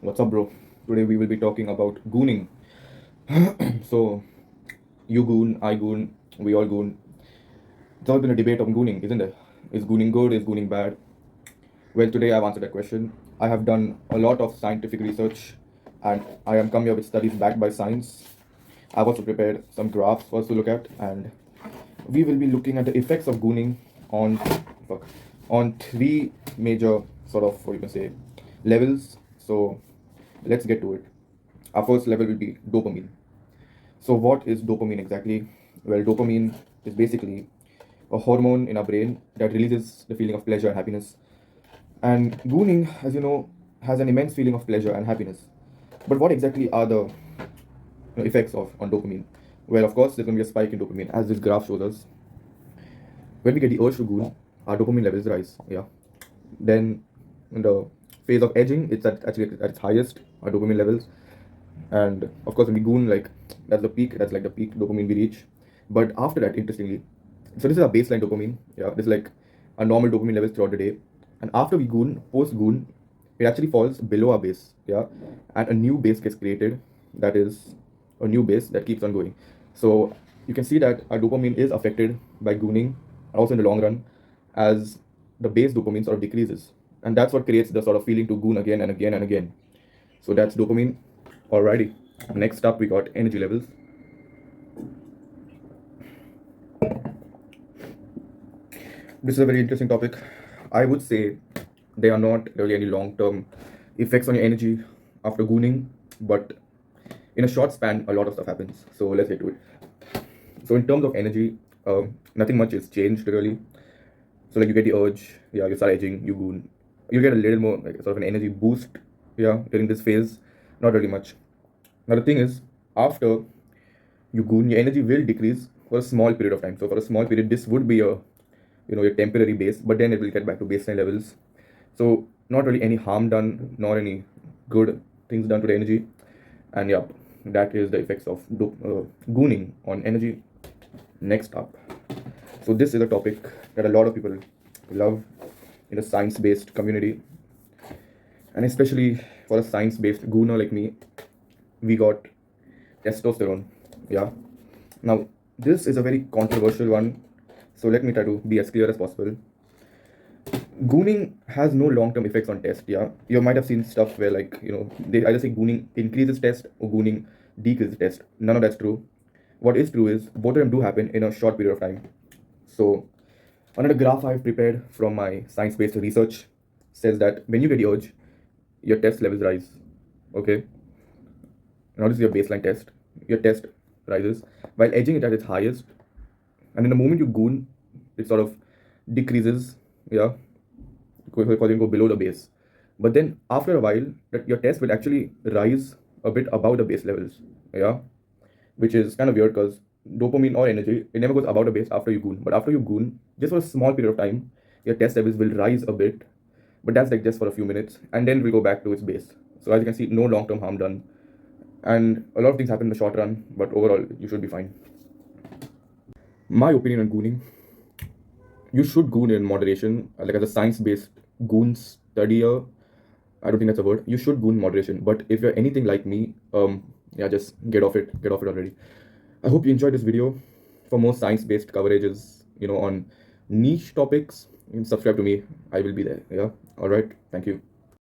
What's up, bro? Today we will be talking about gooning. So, you goon, I goon, we all goon. It's all been a debate on gooning, isn't it? Is gooning good? Is gooning bad? Well, today I've answered that question. I have done a lot of scientific research and I am coming up with studies backed by science. I've also prepared some graphs for us to look at, and we will be looking at the effects of gooning on fuck, on three major sort of what you can say levels. So let's get to it. Our first level will be dopamine. So what is dopamine exactly? Well, dopamine is basically a hormone in our brain that releases the feeling of pleasure and happiness. And gooning, as you know, has an immense feeling of pleasure and happiness. But what exactly are the effects of on dopamine? Well, of course, there's going to be a spike in dopamine, as this graph shows us. When we get the urge to goon, our dopamine levels rise. Yeah. Then in the phase of edging, it's actually at its highest, our dopamine levels. And of course, when we goon, like that's the peak, that's like the peak dopamine we reach. But after that, interestingly, so this is our baseline dopamine. Yeah, this is like a normal dopamine levels throughout the day. And after we goon, post goon, it actually falls below our base. Yeah, and a new base gets created. That is a new base that keeps on going. So you can see that our dopamine is affected by gooning, also in the long run, as the base dopamine sort of decreases, and that's what creates the sort of feeling to goon again and again and again. So that's dopamine. Alrighty. Next up, we got energy levels. This is a very interesting topic. I would say there are not really any long-term effects on your energy after gooning, but in a short span, a lot of stuff happens. So let's get to it. So in terms of energy, nothing much is changed really. So like you get the urge, yeah, you start edging, you goon, you get a little more like sort of an energy boost, yeah, during this phase. Not really much. Now the thing is, after you goon, your energy will decrease for a small period of time. So for a small period, this would be a your temporary base, but then it will get back to baseline levels. So not really any harm done, nor any good things done to the energy. And yeah, that is the effects of gooning on energy. Next up, so this is a topic that a lot of people love in the science-based community, and especially for a science-based gooner like me, we got testosterone. Yeah. Now this is a very controversial one, so let me try to be as clear as possible. Gooning has no long-term effects on test. Yeah, you might have seen stuff where like they either say gooning increases test or gooning decreases test. None of that's true. What is true is both of them do happen in a short period of time. So another graph I've prepared from my science-based research says that when you get the urge, your test levels rise. Okay, now this is your baseline test. Your test rises while edging it at its highest, and in the moment you goon, it sort of decreases. Yeah, causing go below the base. But then after a while, that your test will actually rise a bit above the base levels. Yeah, which is kind of weird because dopamine or energy, it never goes above the base after you goon. But after you goon, just for a small period of time, your test levels will rise a bit, but that's like just for a few minutes, and then we'll go back to its base. So as you can see, no long-term harm done, and a lot of things happen in the short run, but overall you should be fine. My opinion on gooning: you should goon in moderation, like as a science-based goon studier. I don't think that's a word. You should goon moderation. But if you're anything like me, yeah, just get off it. Get off it already. I hope you enjoyed this video. For more science-based coverages, on niche topics, you can subscribe to me. I will be there. Yeah. All right. Thank you.